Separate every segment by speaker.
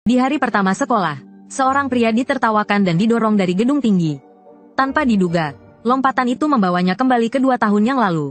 Speaker 1: Di hari pertama sekolah, seorang pria ditertawakan dan didorong dari gedung tinggi. Tanpa diduga, lompatan itu membawanya kembali ke 2 tahun yang lalu.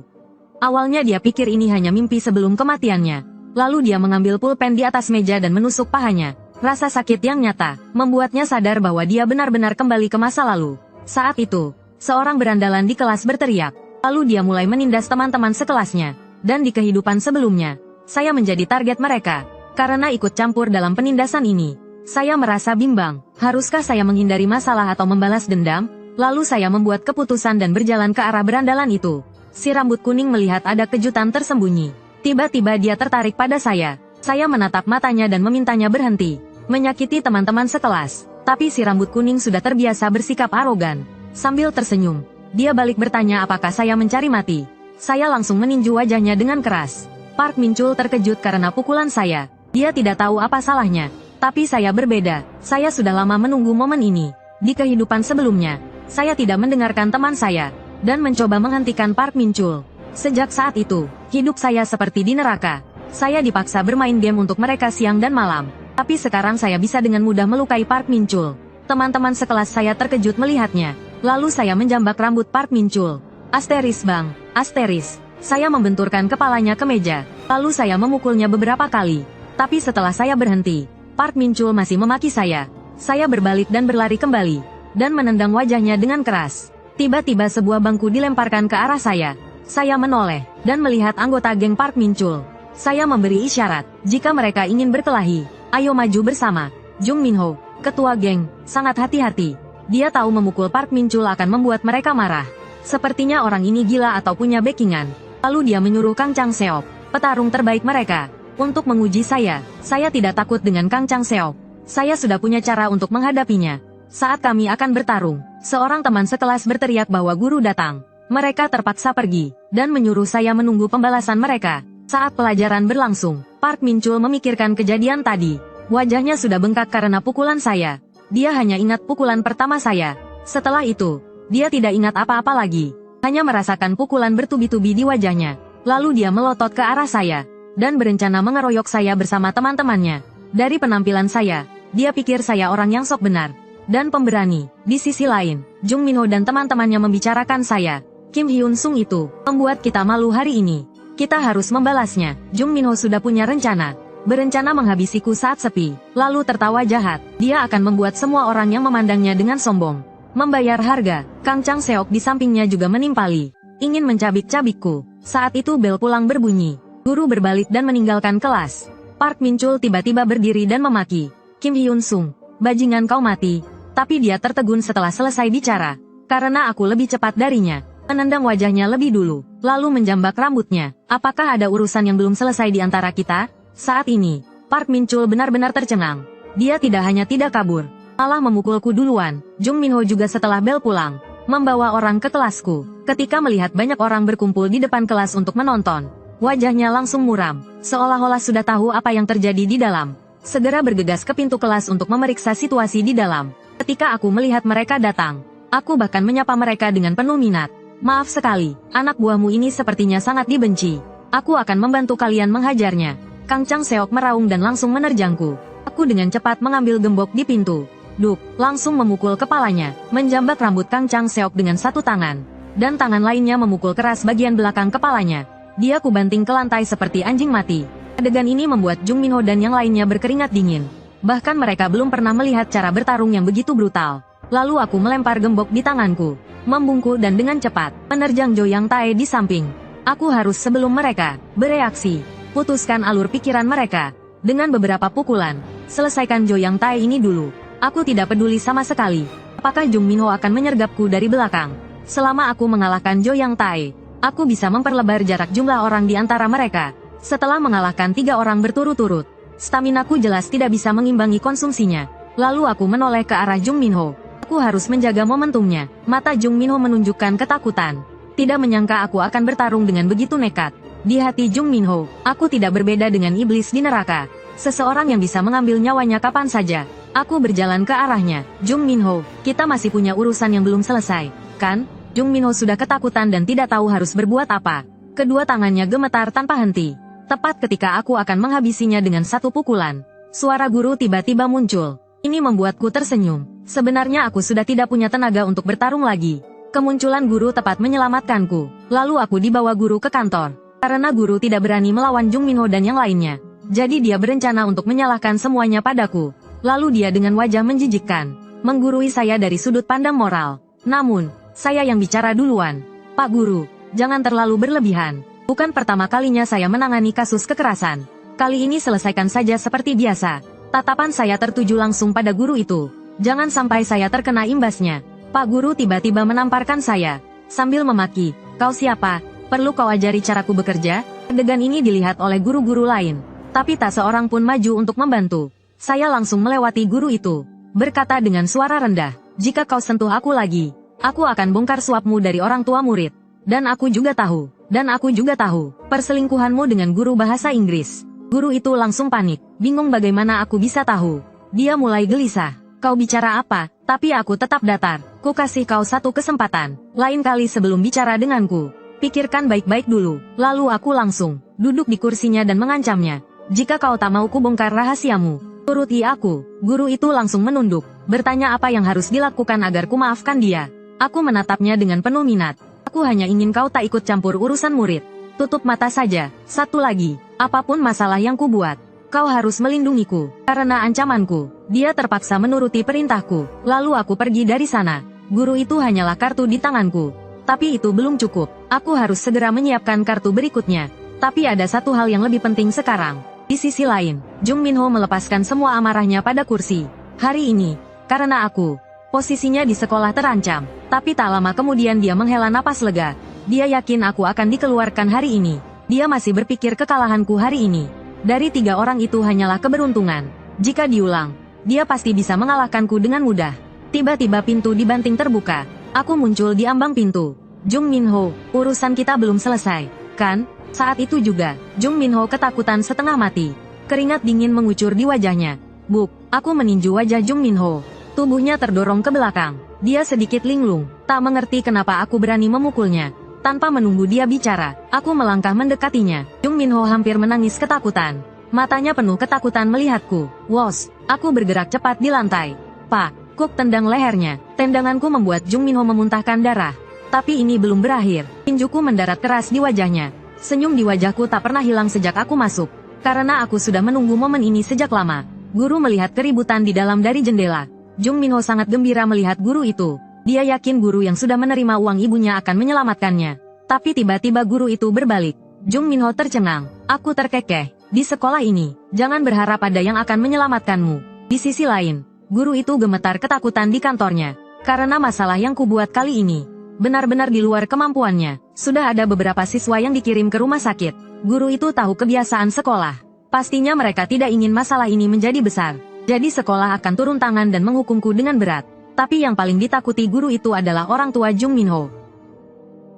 Speaker 1: Awalnya dia pikir ini hanya mimpi sebelum kematiannya. Lalu dia mengambil pulpen di atas meja dan menusuk pahanya. Rasa sakit yang nyata membuatnya sadar bahwa dia benar-benar kembali ke masa lalu. Saat itu, seorang berandalan di kelas berteriak. Lalu dia mulai menindas teman-teman sekelasnya. Dan di kehidupan sebelumnya, saya menjadi target mereka. Karena ikut campur dalam penindasan ini, saya merasa bimbang. Haruskah saya menghindari masalah atau membalas dendam? Lalu saya membuat keputusan dan berjalan ke arah berandalan itu. Si rambut kuning melihat ada kejutan tersembunyi. Tiba-tiba dia tertarik pada saya. Saya menatap matanya dan memintanya berhenti. Menyakiti teman-teman sekelas. Tapi si rambut kuning sudah terbiasa bersikap arogan. Sambil tersenyum, dia balik bertanya apakah saya mencari mati. Saya langsung meninju wajahnya dengan keras. Park Min-chul terkejut karena pukulan saya. Dia tidak tahu apa salahnya. Tapi saya berbeda. Saya sudah lama menunggu momen ini. Di kehidupan sebelumnya, saya tidak mendengarkan teman saya. Dan mencoba menghentikan Park Min-chul. Sejak saat itu, hidup saya seperti di neraka. Saya dipaksa bermain game untuk mereka siang dan malam. Tapi sekarang saya bisa dengan mudah melukai Park Min-chul. Teman-teman sekelas saya terkejut melihatnya. Lalu saya menjambak rambut Park Min-chul. Asteris bang, asteris. Saya membenturkan kepalanya ke meja. Lalu saya memukulnya beberapa kali. Tapi setelah saya berhenti, Park Min-chul masih memaki saya. Saya berbalik dan berlari kembali. Dan menendang wajahnya dengan keras. Tiba-tiba sebuah bangku dilemparkan ke arah saya. Saya menoleh, dan melihat anggota geng Park Min-chul. Saya memberi isyarat, jika mereka ingin berkelahi, ayo maju bersama. Jung Min-ho, ketua geng, sangat hati-hati. Dia tahu memukul Park Min-chul akan membuat mereka marah. Sepertinya orang ini gila atau punya backingan. Lalu dia menyuruh Kang Chang-seok, petarung terbaik mereka, untuk menguji saya. Saya tidak takut dengan Kang Chang-seok. Saya sudah punya cara untuk menghadapinya. Saat kami akan bertarung, seorang teman sekelas berteriak bahwa guru datang. Mereka terpaksa pergi, dan menyuruh saya menunggu pembalasan mereka. Saat pelajaran berlangsung, Park Min-chul memikirkan kejadian tadi. Wajahnya sudah bengkak karena pukulan saya. Dia hanya ingat pukulan pertama saya. Setelah itu, dia tidak ingat apa-apa lagi. Hanya merasakan pukulan bertubi-tubi di wajahnya. Lalu dia melotot ke arah saya, dan berencana mengeroyok saya bersama teman-temannya. Dari penampilan saya, dia pikir saya orang yang sok benar dan pemberani. Di sisi lain, Jung Min-ho dan teman-temannya membicarakan saya. Kim Hyun-sung itu membuat kita malu hari ini. Kita harus membalasnya. Jung Min-ho sudah punya rencana. Berencana menghabisiku saat sepi, lalu tertawa jahat. Dia akan membuat semua orang yang memandangnya dengan sombong membayar harga. Kang Chang-seok di sampingnya juga menimpali, ingin mencabik-cabikku. Saat itu bel pulang berbunyi. Guru berbalik dan meninggalkan kelas. Park Min-chul tiba-tiba berdiri dan memaki. Kim Hyun-sung, bajingan kau mati. Tapi dia tertegun setelah selesai bicara. Karena aku lebih cepat darinya. Menendang wajahnya lebih dulu, lalu menjambak rambutnya. Apakah ada urusan yang belum selesai di antara kita? Saat ini, Park Min-chul benar-benar tercengang. Dia tidak hanya tidak kabur, malah memukulku duluan. Jung Min-ho juga setelah bel pulang, membawa orang ke kelasku. Ketika melihat banyak orang berkumpul di depan kelas untuk menonton, wajahnya langsung muram, seolah-olah sudah tahu apa yang terjadi di dalam. Segera bergegas ke pintu kelas untuk memeriksa situasi di dalam. Ketika aku melihat mereka datang, aku bahkan menyapa mereka dengan penuh minat. Maaf sekali, anak buahmu ini sepertinya sangat dibenci. Aku akan membantu kalian menghajarnya. Kang Chang-seok meraung dan langsung menerjangku. Aku dengan cepat mengambil gembok di pintu. Duk, langsung memukul kepalanya, menjambak rambut Kang Chang-seok dengan satu tangan. Dan tangan lainnya memukul keras bagian belakang kepalanya. Dia kubanting ke lantai seperti anjing mati. Adegan ini membuat Jung Min-ho dan yang lainnya berkeringat dingin. Bahkan mereka belum pernah melihat cara bertarung yang begitu brutal. Lalu aku melempar gembok di tanganku, membungkuk dan dengan cepat menerjang Jo Yang Tae di samping. Aku harus sebelum mereka bereaksi, putuskan alur pikiran mereka. Dengan beberapa pukulan, selesaikan Jo Yang Tae ini dulu. Aku tidak peduli sama sekali. Apakah Jung Min-ho akan menyergapku dari belakang? Selama aku mengalahkan Jo Yang Tae, aku bisa memperlebar jarak jumlah orang di antara mereka. Setelah mengalahkan 3 orang berturut-turut, staminaku jelas tidak bisa mengimbangi konsumsinya. Lalu aku menoleh ke arah Jung Min-ho. Aku harus menjaga momentumnya. Mata Jung Min-ho menunjukkan ketakutan. Tidak menyangka aku akan bertarung dengan begitu nekat. Di hati Jung Min-ho, aku tidak berbeda dengan iblis di neraka. Seseorang yang bisa mengambil nyawanya kapan saja. Aku berjalan ke arahnya. Jung Min-ho, kita masih punya urusan yang belum selesai, kan? Jung Min-ho sudah ketakutan dan tidak tahu harus berbuat apa. Kedua tangannya gemetar tanpa henti. Tepat ketika aku akan menghabisinya dengan satu pukulan, Suara guru tiba-tiba muncul. Ini membuatku tersenyum. Sebenarnya aku sudah tidak punya tenaga untuk bertarung lagi. Kemunculan guru tepat menyelamatkanku. Lalu aku dibawa guru ke kantor. Karena guru tidak berani melawan Jung Minho dan yang lainnya. Jadi dia berencana untuk menyalahkan semuanya padaku. Lalu dia dengan wajah menjijikkan menggurui saya dari sudut pandang moral. Namun, saya yang bicara duluan. Pak Guru, jangan terlalu berlebihan. Bukan pertama kalinya saya menangani kasus kekerasan. Kali ini selesaikan saja seperti biasa. Tatapan saya tertuju langsung pada guru itu. Jangan sampai saya terkena imbasnya. Pak Guru tiba-tiba menamparkan saya. Sambil memaki, kau siapa? Perlu kau ajari caraku bekerja? Adegan ini dilihat oleh guru-guru lain. Tapi tak seorang pun maju untuk membantu. Saya langsung melewati guru itu. Berkata dengan suara rendah, jika kau sentuh aku lagi, aku akan bongkar suapmu dari orang tua murid. Dan aku juga tahu perselingkuhanmu dengan guru bahasa Inggris. Guru itu langsung panik, bingung bagaimana aku bisa tahu. Dia mulai gelisah. Kau bicara apa? Tapi aku tetap datar. Ku kasih kau satu kesempatan. Lain kali sebelum bicara denganku, pikirkan baik-baik dulu. Lalu aku langsung duduk di kursinya dan mengancamnya. Jika kau tak mau ku bongkar rahasiamu, turuti aku. Guru itu langsung menunduk, bertanya apa yang harus dilakukan agar ku maafkan dia. Aku menatapnya dengan penuh minat. Aku hanya ingin kau tak ikut campur urusan murid. Tutup mata saja. Satu lagi, apapun masalah yang ku buat, kau harus melindungiku. Karena ancamanku, dia terpaksa menuruti perintahku. Lalu aku pergi dari sana. Guru itu hanyalah kartu di tanganku. Tapi itu belum cukup. Aku harus segera menyiapkan kartu berikutnya. Tapi ada satu hal yang lebih penting sekarang. Di sisi lain, Jung Minho melepaskan semua amarahnya pada kursi. Hari ini, karena aku, posisinya di sekolah terancam. Tapi tak lama kemudian dia menghela napas lega. Dia yakin aku akan dikeluarkan hari ini. Dia masih berpikir kekalahanku hari ini. Dari 3 orang itu hanyalah keberuntungan. Jika diulang, dia pasti bisa mengalahkanku dengan mudah. Tiba-tiba pintu di banting terbuka. Aku muncul di ambang pintu. Jung Minho, urusan kita belum selesai, kan? Saat itu juga, Jung Minho ketakutan setengah mati. Keringat dingin mengucur di wajahnya. Buk, aku meninju wajah Jung Minho. Tubuhnya terdorong ke belakang. Dia sedikit linglung, tak mengerti kenapa aku berani memukulnya. Tanpa menunggu dia bicara, aku melangkah mendekatinya. Jung Minho hampir menangis ketakutan. Matanya penuh ketakutan melihatku. Wos, aku bergerak cepat di lantai. Pak, Kuk tendang lehernya. Tendanganku membuat Jung Minho memuntahkan darah. Tapi ini belum berakhir. Tinjuku mendarat keras di wajahnya. Senyum di wajahku tak pernah hilang sejak aku masuk. Karena aku sudah menunggu momen ini sejak lama. Guru melihat keributan di dalam dari jendela. Jung Minho sangat gembira melihat guru itu. Dia yakin guru yang sudah menerima uang ibunya akan menyelamatkannya. Tapi tiba-tiba guru itu berbalik. Jung Minho tercengang. Aku terkekeh. Di sekolah ini, jangan berharap ada yang akan menyelamatkanmu. Di sisi lain, guru itu gemetar ketakutan di kantornya. Karena masalah yang kubuat kali ini benar-benar di luar kemampuannya. Sudah ada beberapa siswa yang dikirim ke rumah sakit. Guru itu tahu kebiasaan sekolah. Pastinya mereka tidak ingin masalah ini menjadi besar. Jadi sekolah akan turun tangan dan menghukumku dengan berat. Tapi yang paling ditakuti guru itu adalah orang tua Jung Minho.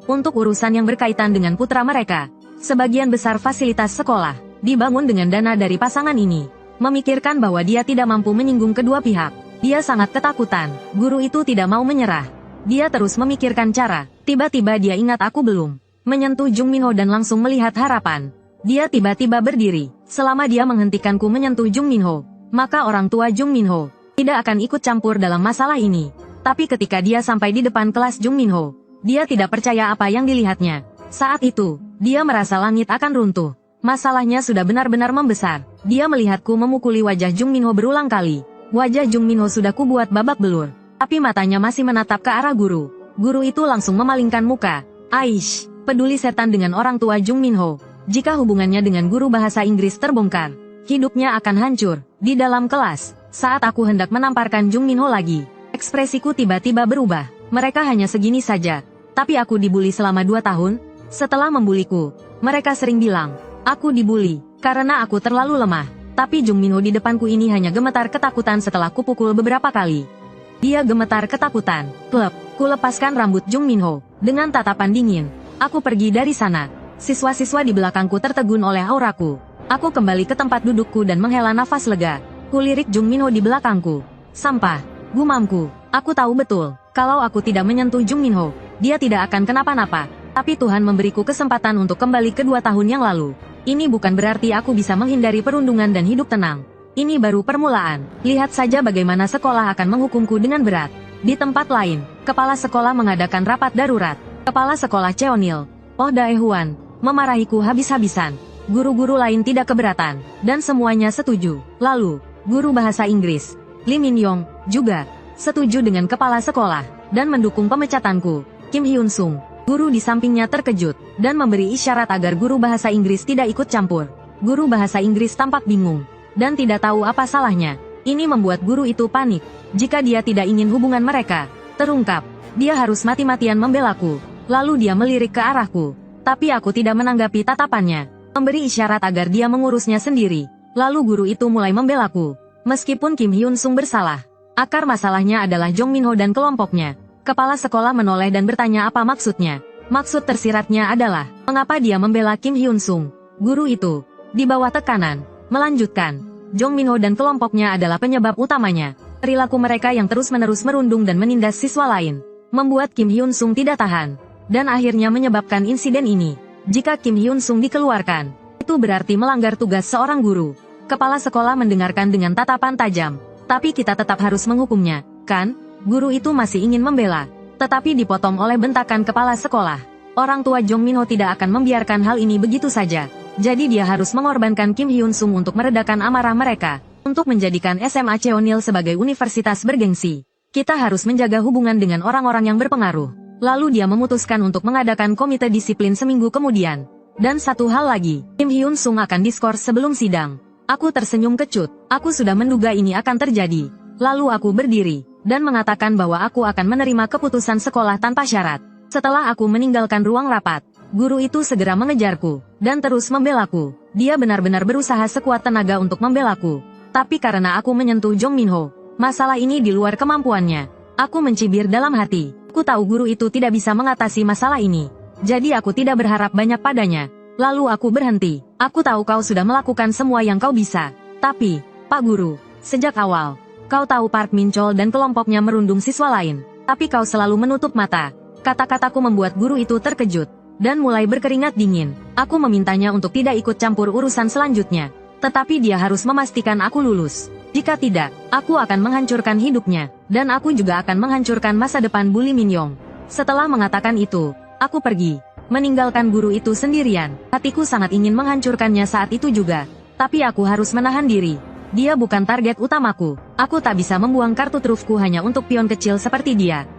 Speaker 1: Untuk urusan yang berkaitan dengan putra mereka, sebagian besar fasilitas sekolah dibangun dengan dana dari pasangan ini. Memikirkan bahwa dia tidak mampu menyinggung kedua pihak, dia sangat ketakutan. Guru itu tidak mau menyerah. Dia terus memikirkan cara. Tiba-tiba dia ingat aku belum menyentuh Jung Minho dan langsung melihat harapan. Dia tiba-tiba berdiri. Selama dia menghentikanku menyentuh Jung Minho, maka orang tua Jung Minho tidak akan ikut campur dalam masalah ini. Tapi ketika dia sampai di depan kelas Jung Minho, dia tidak percaya apa yang dilihatnya. Saat itu, dia merasa langit akan runtuh. Masalahnya sudah benar-benar membesar. Dia melihatku memukuli wajah Jung Minho berulang kali. Wajah Jung Minho sudah kubuat babak belur. Tapi matanya masih menatap ke arah guru. Guru itu langsung memalingkan muka. Aish, peduli setan dengan orang tua Jung Minho. Jika hubungannya dengan guru bahasa Inggris terbongkar, hidupnya akan hancur. Di dalam kelas, saat aku hendak menamparkan Jung Minho lagi, ekspresiku tiba-tiba berubah. Mereka hanya segini saja. Tapi aku dibully selama 2 tahun. Setelah membuliku, mereka sering bilang, aku dibully karena aku terlalu lemah. Tapi Jung Minho di depanku ini hanya gemetar ketakutan setelah kupukul beberapa kali. Dia gemetar ketakutan. Klep, ku lepaskan rambut Jung Minho. Dengan tatapan dingin, aku pergi dari sana. Siswa-siswa di belakangku tertegun oleh auraku. Aku kembali ke tempat dudukku dan menghela nafas lega. Kulirik Jung Minho di belakangku. Sampah, gumamku. Aku tahu betul, kalau aku tidak menyentuh Jung Minho, dia tidak akan kenapa-napa. Tapi Tuhan memberiku kesempatan untuk kembali ke 2 tahun yang lalu. Ini bukan berarti aku bisa menghindari perundungan dan hidup tenang. Ini baru permulaan. Lihat saja bagaimana sekolah akan menghukumku dengan berat. Di tempat lain, kepala sekolah mengadakan rapat darurat. Kepala sekolah Cheonil, Oh Daehuan, memarahiku habis-habisan. Guru-guru lain tidak keberatan, dan semuanya setuju. Lalu, guru bahasa Inggris, Lee Min-yong, juga setuju dengan kepala sekolah, dan mendukung pemecatanku. Kim Hyun-sung, guru di sampingnya terkejut, dan memberi isyarat agar guru bahasa Inggris tidak ikut campur. Guru bahasa Inggris tampak bingung, dan tidak tahu apa salahnya. Ini membuat guru itu panik. Jika dia tidak ingin hubungan mereka terungkap, dia harus mati-matian membelaku. Lalu dia melirik ke arahku, tapi aku tidak menanggapi tatapannya. Memberi isyarat agar dia mengurusnya sendiri. Lalu guru itu mulai membelaku. Meskipun Kim Hyun-sung bersalah, akar masalahnya adalah Jong Min-ho dan kelompoknya. Kepala sekolah menoleh dan bertanya apa maksudnya. Maksud tersiratnya adalah, mengapa dia membela Kim Hyun-sung? Guru itu, di bawah tekanan, melanjutkan, Jong Min-ho dan kelompoknya adalah penyebab utamanya. Perilaku mereka yang terus-menerus merundung dan menindas siswa lain, membuat Kim Hyun-sung tidak tahan, dan akhirnya menyebabkan insiden ini. Jika Kim Hyun-sung dikeluarkan, itu berarti melanggar tugas seorang guru. Kepala sekolah mendengarkan dengan tatapan tajam. Tapi kita tetap harus menghukumnya, kan? Guru itu masih ingin membela, tetapi dipotong oleh bentakan kepala sekolah. Orang tua Jong Min-ho tidak akan membiarkan hal ini begitu saja. Jadi dia harus mengorbankan Kim Hyun-sung untuk meredakan amarah mereka. Untuk menjadikan SMA Cheonil sebagai universitas bergengsi, kita harus menjaga hubungan dengan orang-orang yang berpengaruh. Lalu dia memutuskan untuk mengadakan komite disiplin seminggu kemudian. Dan satu hal lagi, Kim Hyun-sung akan diskors sebelum sidang. Aku tersenyum kecut. Aku sudah menduga ini akan terjadi. Lalu aku berdiri, dan mengatakan bahwa aku akan menerima keputusan sekolah tanpa syarat. Setelah aku meninggalkan ruang rapat, guru itu segera mengejarku, dan terus membelaku. Dia benar-benar berusaha sekuat tenaga untuk membelaku. Tapi karena aku menyentuh Jong Min-ho, masalah ini di luar kemampuannya. Aku mencibir dalam hati. Aku tahu guru itu tidak bisa mengatasi masalah ini. Jadi aku tidak berharap banyak padanya. Lalu aku berhenti. Aku tahu kau sudah melakukan semua yang kau bisa. Tapi, Pak Guru, sejak awal, kau tahu Park Min-chol dan kelompoknya merundung siswa lain. Tapi kau selalu menutup mata. Kata-kataku membuat guru itu terkejut, dan mulai berkeringat dingin. Aku memintanya untuk tidak ikut campur urusan selanjutnya. Tetapi dia harus memastikan aku lulus. Jika tidak, aku akan menghancurkan hidupnya, dan aku juga akan menghancurkan masa depan Bu Lee Min-yong. Setelah mengatakan itu, aku pergi, meninggalkan guru itu sendirian. Hatiku sangat ingin menghancurkannya saat itu juga, tapi aku harus menahan diri. Dia bukan target utamaku. Aku tak bisa membuang kartu trufku hanya untuk pion kecil seperti dia.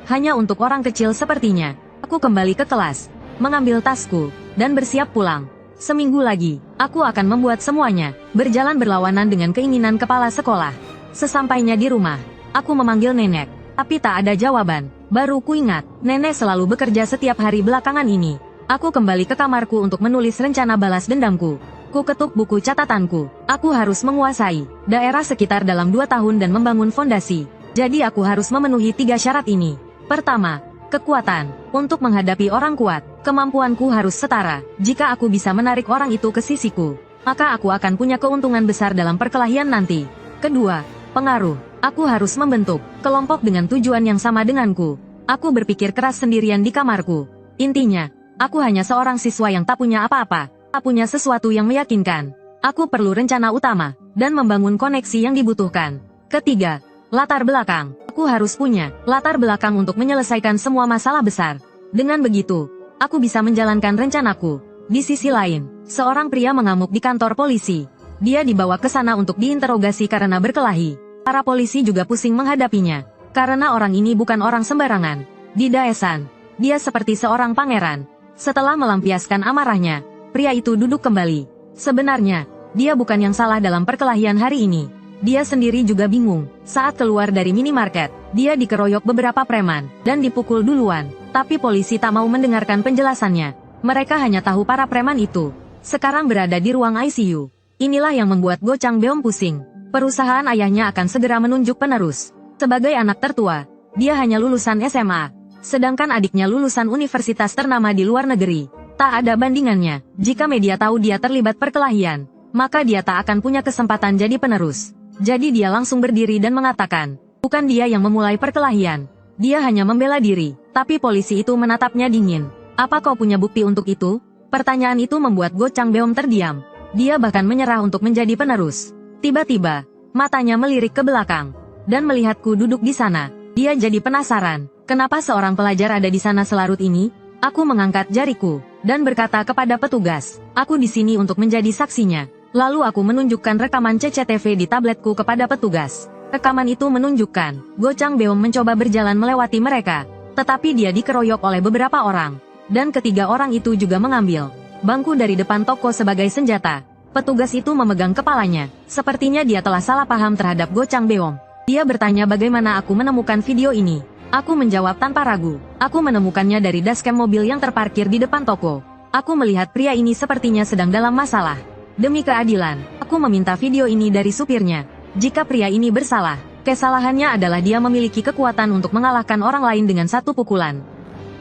Speaker 1: Hanya untuk orang kecil sepertinya. Aku kembali ke kelas, mengambil tasku, dan bersiap pulang. Seminggu lagi, aku akan membuat semuanya berjalan berlawanan dengan keinginan kepala sekolah. Sesampainya di rumah, aku memanggil nenek, tapi tak ada jawaban. Baru kuingat, nenek selalu bekerja setiap hari belakangan ini. Aku kembali ke kamarku untuk menulis rencana balas dendamku. Ku ketuk buku catatanku. Aku harus menguasai daerah sekitar dalam 2 tahun dan membangun fondasi. Jadi aku harus memenuhi 3 syarat ini. Pertama, kekuatan. Untuk menghadapi orang kuat, kemampuanku harus setara. Jika aku bisa menarik orang itu ke sisiku, maka aku akan punya keuntungan besar dalam perkelahian nanti. Kedua, pengaruh. Aku harus membentuk kelompok dengan tujuan yang sama denganku. Aku berpikir keras sendirian di kamarku. Intinya, aku hanya seorang siswa yang tak punya apa-apa, tak punya sesuatu yang meyakinkan. Aku perlu rencana utama, dan membangun koneksi yang dibutuhkan. Ketiga, latar belakang. Aku harus punya latar belakang untuk menyelesaikan semua masalah besar. Dengan begitu, aku bisa menjalankan rencanaku. Di sisi lain, seorang pria mengamuk di kantor polisi. Dia dibawa ke sana untuk diinterogasi karena berkelahi. Para polisi juga pusing menghadapinya, karena orang ini bukan orang sembarangan. Di Daesan, dia seperti seorang pangeran. Setelah melampiaskan amarahnya, pria itu duduk kembali. Sebenarnya, dia bukan yang salah dalam perkelahian hari ini. Dia sendiri juga bingung. Saat keluar dari minimarket, dia dikeroyok beberapa preman, dan dipukul duluan. Tapi polisi tak mau mendengarkan penjelasannya. Mereka hanya tahu para preman itu sekarang berada di ruang ICU. Inilah yang membuat Go Chang Beom pusing. Perusahaan ayahnya akan segera menunjuk penerus. Sebagai anak tertua, dia hanya lulusan SMA. Sedangkan adiknya lulusan universitas ternama di luar negeri. Tak ada bandingannya. Jika media tahu dia terlibat perkelahian, maka dia tak akan punya kesempatan jadi penerus. Jadi dia langsung berdiri dan mengatakan, bukan dia yang memulai perkelahian. Dia hanya membela diri. Tapi polisi itu menatapnya dingin. Apa kau punya bukti untuk itu? Pertanyaan itu membuat Go Chang Beom terdiam. Dia bahkan menyerah untuk menjadi penerus. Tiba-tiba, matanya melirik ke belakang, dan melihatku duduk di sana. Dia jadi penasaran, kenapa seorang pelajar ada di sana selarut ini? Aku mengangkat jariku, dan berkata kepada petugas, aku di sini untuk menjadi saksinya. Lalu aku menunjukkan rekaman CCTV di tabletku kepada petugas. Rekaman itu menunjukkan, Go Chang Beom mencoba berjalan melewati mereka, tetapi dia dikeroyok oleh beberapa orang. Dan ketiga orang itu juga mengambil bangku dari depan toko sebagai senjata. Petugas itu memegang kepalanya. Sepertinya dia telah salah paham terhadap Go Chang Beom. Dia bertanya bagaimana aku menemukan video ini. Aku menjawab tanpa ragu. Aku menemukannya dari dashcam mobil yang terparkir di depan toko. Aku melihat pria ini sepertinya sedang dalam masalah. Demi keadilan, aku meminta video ini dari supirnya. Jika pria ini bersalah, kesalahannya adalah dia memiliki kekuatan untuk mengalahkan orang lain dengan satu pukulan.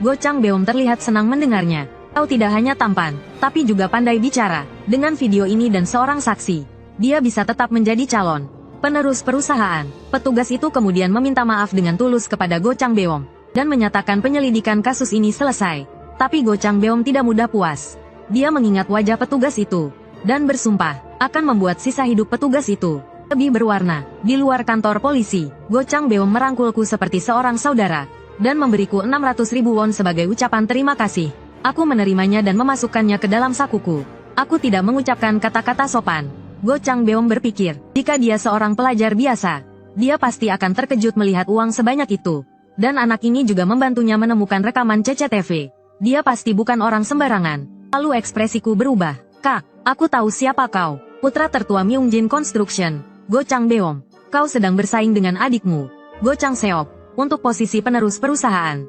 Speaker 1: Go Chang Beom terlihat senang mendengarnya. Kau tidak hanya tampan, tapi juga pandai bicara. Dengan video ini dan seorang saksi, dia bisa tetap menjadi calon penerus perusahaan. Petugas itu kemudian meminta maaf dengan tulus kepada Go Chang Beom, dan menyatakan penyelidikan kasus ini selesai. Tapi Go Chang Beom tidak mudah puas. Dia mengingat wajah petugas itu, dan bersumpah, akan membuat sisa hidup petugas itu lebih berwarna. Di luar kantor polisi, Go Chang Beom merangkulku seperti seorang saudara, dan memberiku 600.000 won sebagai ucapan terima kasih. Aku menerimanya dan memasukkannya ke dalam sakuku. Aku tidak mengucapkan kata-kata sopan. Go Chang Beom berpikir, jika dia seorang pelajar biasa, dia pasti akan terkejut melihat uang sebanyak itu. Dan anak ini juga membantunya menemukan rekaman CCTV. Dia pasti bukan orang sembarangan. Lalu ekspresiku berubah. Kak, aku tahu siapa kau. Putra tertua Myungjin Construction, Go Chang Beom. Kau sedang bersaing dengan adikmu, Go Chang Seop, untuk posisi penerus perusahaan.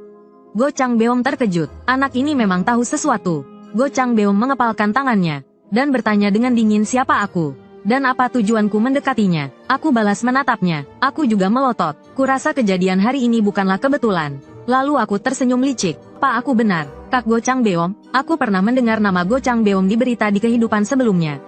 Speaker 1: Go Chang Beom terkejut. Anak ini memang tahu sesuatu. Go Chang Beom mengepalkan tangannya, dan bertanya dengan dingin siapa aku, dan apa tujuanku mendekatinya. Aku balas menatapnya. Aku juga melotot. Kurasa kejadian hari ini bukanlah kebetulan. Lalu aku tersenyum licik. Pak, aku benar, Kak Go Chang Beom. Aku pernah mendengar nama Go Chang Beom di berita di kehidupan sebelumnya.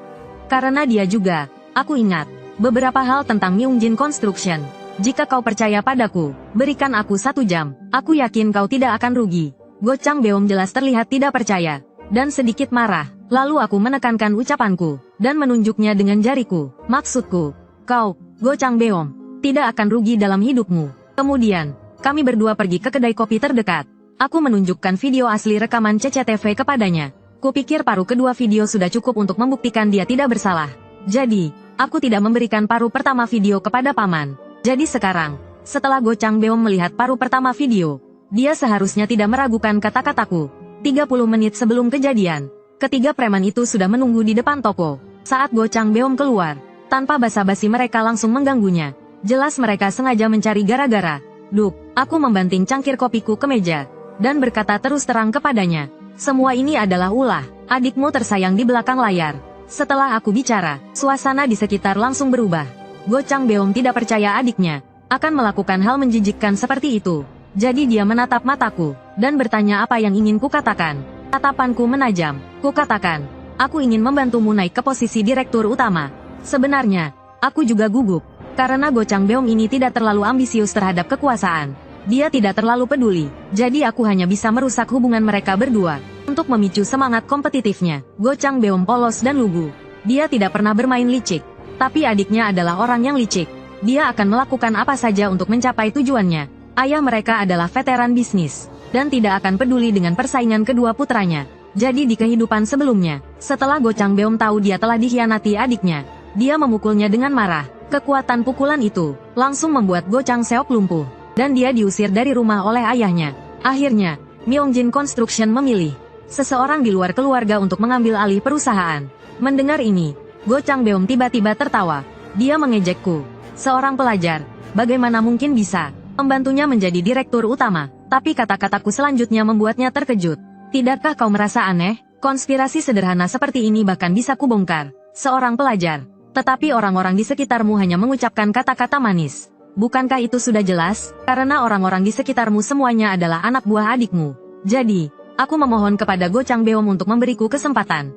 Speaker 1: Karena dia juga, aku ingat beberapa hal tentang Myungjin Construction. Jika kau percaya padaku, berikan aku 1 jam. Aku yakin kau tidak akan rugi. Go Chang Beom jelas terlihat tidak percaya, dan sedikit marah. Lalu aku menekankan ucapanku, dan menunjuknya dengan jariku. Maksudku, kau, Go Chang Beom, tidak akan rugi dalam hidupmu. Kemudian, kami berdua pergi ke kedai kopi terdekat. Aku menunjukkan video asli rekaman CCTV kepadanya. Kupikir paruh kedua video sudah cukup untuk membuktikan dia tidak bersalah. Jadi, aku tidak memberikan paruh pertama video kepada paman. Jadi sekarang, setelah Go Chang Beom melihat paruh pertama video, dia seharusnya tidak meragukan kata-kataku. 30 menit sebelum kejadian, ketiga preman itu sudah menunggu di depan toko. Saat Go Chang Beom keluar, tanpa basa-basi mereka langsung mengganggunya. Jelas mereka sengaja mencari gara-gara. Duk, aku membanting cangkir kopiku ke meja, dan berkata terus terang kepadanya. Semua ini adalah ulah adikmu tersayang di belakang layar. Setelah aku bicara, suasana di sekitar langsung berubah. Go Chang Beom tidak percaya adiknya akan melakukan hal menjijikkan seperti itu. Jadi dia menatap mataku, dan bertanya apa yang ingin kukatakan. Tatapanku menajam. Kukatakan, aku ingin membantumu naik ke posisi direktur utama. Sebenarnya, aku juga gugup, karena Go Chang Beom ini tidak terlalu ambisius terhadap kekuasaan. Dia tidak terlalu peduli, jadi aku hanya bisa merusak hubungan mereka berdua. Untuk memicu semangat kompetitifnya, Go Chang Beom polos dan lugu. Dia tidak pernah bermain licik. Tapi adiknya adalah orang yang licik. Dia akan melakukan apa saja untuk mencapai tujuannya. Ayah mereka adalah veteran bisnis, dan tidak akan peduli dengan persaingan kedua putranya. Jadi di kehidupan sebelumnya, setelah Go Chang Beom tahu dia telah dikhianati adiknya, dia memukulnya dengan marah. Kekuatan pukulan itu langsung membuat Go Chang Seop lumpuh, dan dia diusir dari rumah oleh ayahnya. Akhirnya, Myungjin Construction memilih seseorang di luar keluarga untuk mengambil alih perusahaan. Mendengar ini, Go Chang Beom tiba-tiba tertawa. Dia mengejekku. Seorang pelajar, bagaimana mungkin bisa membantunya menjadi direktur utama? Tapi kata-kataku selanjutnya membuatnya terkejut. Tidakkah kau merasa aneh? Konspirasi sederhana seperti ini bahkan bisa kubongkar. Seorang pelajar, tetapi orang-orang di sekitarmu hanya mengucapkan kata-kata manis. Bukankah itu sudah jelas? Karena orang-orang di sekitarmu semuanya adalah anak buah adikmu. Jadi, aku memohon kepada Go Chang Beom untuk memberiku kesempatan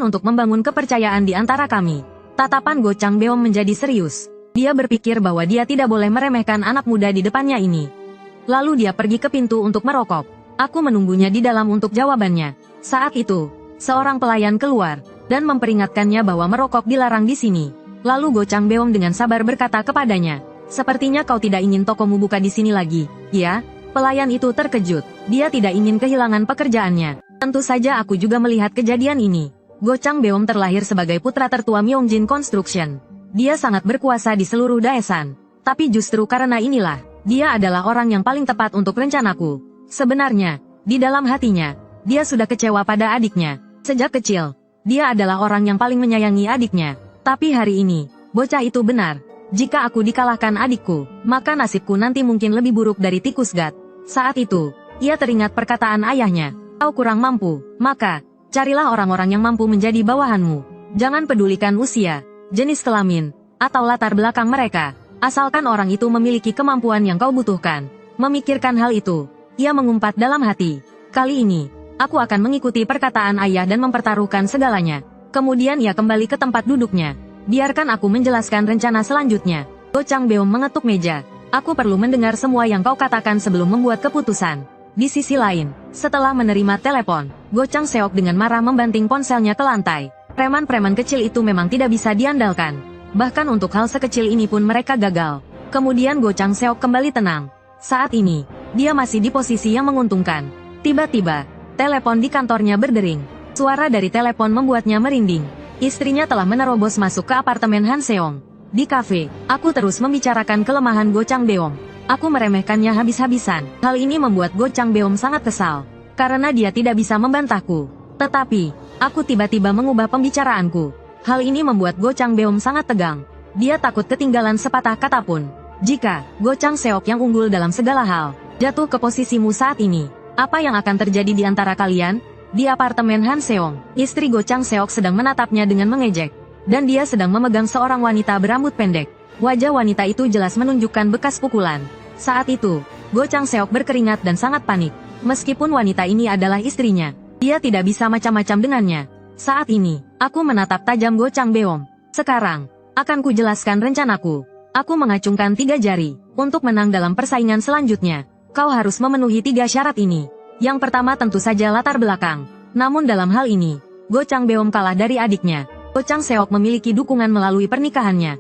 Speaker 1: untuk membangun kepercayaan di antara kami. Tatapan Go Chang Beom menjadi serius. Dia berpikir bahwa dia tidak boleh meremehkan anak muda di depannya ini. Lalu dia pergi ke pintu untuk merokok. Aku menunggunya di dalam untuk jawabannya. Saat itu, seorang pelayan keluar, dan memperingatkannya bahwa merokok dilarang di sini. Lalu Go Chang Beom dengan sabar berkata kepadanya, "Sepertinya kau tidak ingin tokomu buka di sini lagi, ya?" Pelayan itu terkejut. Dia tidak ingin kehilangan pekerjaannya. Tentu saja aku juga melihat kejadian ini. Go Chang Beom terlahir sebagai putra tertua Myongjin Construction. Dia sangat berkuasa di seluruh Daesan. Tapi justru karena inilah, dia adalah orang yang paling tepat untuk rencanaku. Sebenarnya, di dalam hatinya, dia sudah kecewa pada adiknya. Sejak kecil, dia adalah orang yang paling menyayangi adiknya. Tapi hari ini, bocah itu benar. Jika aku dikalahkan adikku, maka nasibku nanti mungkin lebih buruk dari tikus gat. Saat itu, ia teringat perkataan ayahnya, "Kau kurang mampu, maka, carilah orang-orang yang mampu menjadi bawahanmu. Jangan pedulikan usia, jenis kelamin, atau latar belakang mereka. Asalkan orang itu memiliki kemampuan yang kau butuhkan." Memikirkan hal itu, ia mengumpat dalam hati, "Kali ini, aku akan mengikuti perkataan ayah dan mempertaruhkan segalanya." Kemudian ia kembali ke tempat duduknya. "Biarkan aku menjelaskan rencana selanjutnya." Go Chang Beom mengetuk meja. "Aku perlu mendengar semua yang kau katakan sebelum membuat keputusan." Di sisi lain, setelah menerima telepon, Go Chang Seok dengan marah membanting ponselnya ke lantai. Preman-preman kecil itu memang tidak bisa diandalkan. Bahkan untuk hal sekecil ini pun mereka gagal. Kemudian Go Chang Seok kembali tenang. Saat ini, dia masih di posisi yang menguntungkan. Tiba-tiba, telepon di kantornya berdering. Suara dari telepon membuatnya merinding. Istrinya telah menerobos masuk ke apartemen Han Seong. Di kafe, aku terus membicarakan kelemahan Go Chang Beom. Aku meremehkannya habis-habisan. Hal ini membuat Go Chang Beom sangat kesal. Karena dia tidak bisa membantahku. Tetapi, aku tiba-tiba mengubah pembicaraanku. Hal ini membuat Go Chang Beom sangat tegang. Dia takut ketinggalan sepatah kata pun. Jika Go Chang Seok yang unggul dalam segala hal jatuh ke posisimu saat ini, apa yang akan terjadi di antara kalian? Di apartemen Han Seong, istri Go Chang Seok sedang menatapnya dengan mengejek. Dan dia sedang memegang seorang wanita berambut pendek. Wajah wanita itu jelas menunjukkan bekas pukulan. Saat itu, Go Chang Seok berkeringat dan sangat panik. Meskipun wanita ini adalah istrinya, dia tidak bisa macam-macam dengannya. Saat ini, aku menatap tajam Go Chang Beom. Sekarang, akan kujelaskan rencanaku. Aku mengacungkan 3 jari. Untuk menang dalam persaingan selanjutnya, kau harus memenuhi 3 syarat ini. Yang pertama tentu saja latar belakang. Namun dalam hal ini, Go Chang Beom kalah dari adiknya. Go Chang Seok memiliki dukungan melalui pernikahannya.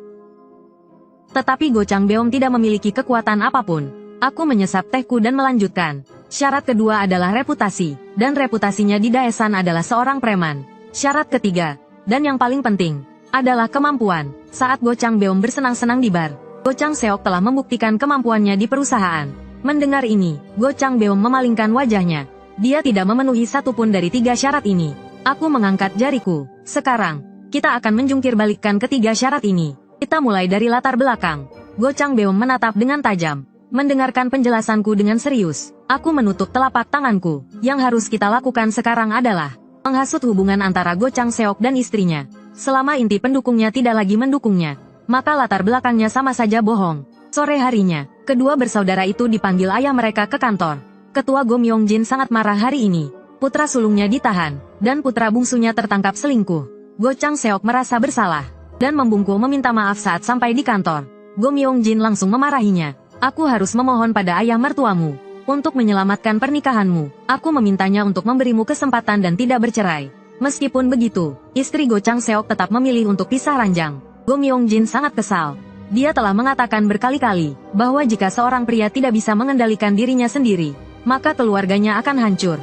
Speaker 1: Tetapi Go Chang Beom tidak memiliki kekuatan apapun. Aku menyesap tehku dan melanjutkan. Syarat kedua adalah reputasi, dan reputasinya di Daesan adalah seorang preman. Syarat ketiga, dan yang paling penting, adalah kemampuan. Saat Go Chang Beom bersenang-senang di bar, Go Chang Seok telah membuktikan kemampuannya di perusahaan. Mendengar ini, Go Chang Beom memalingkan wajahnya. Dia tidak memenuhi satupun dari 3 syarat ini. Aku mengangkat jariku. Sekarang, kita akan menjungkir balikkan ketiga syarat ini. Kita mulai dari latar belakang. Go Chang Beom menatap dengan tajam. Mendengarkan penjelasanku dengan serius. Aku menutup telapak tanganku. Yang harus kita lakukan sekarang adalah menghasut hubungan antara Go Chang Seok dan istrinya. Selama inti pendukungnya tidak lagi mendukungnya, maka latar belakangnya sama saja bohong. Sore harinya, kedua bersaudara itu dipanggil ayah mereka ke kantor. Ketua Go Myongjin sangat marah hari ini. Putra sulungnya ditahan, dan putra bungsunya tertangkap selingkuh. Go Chang Seok merasa bersalah, dan membungkuk meminta maaf saat sampai di kantor. Go Myongjin langsung memarahinya. "Aku harus memohon pada ayah mertuamu. Untuk menyelamatkan pernikahanmu, aku memintanya untuk memberimu kesempatan dan tidak bercerai." Meskipun begitu, istri Go Chang Seok tetap memilih untuk pisah ranjang. Go Myongjin sangat kesal. Dia telah mengatakan berkali-kali bahwa jika seorang pria tidak bisa mengendalikan dirinya sendiri, maka keluarganya akan hancur.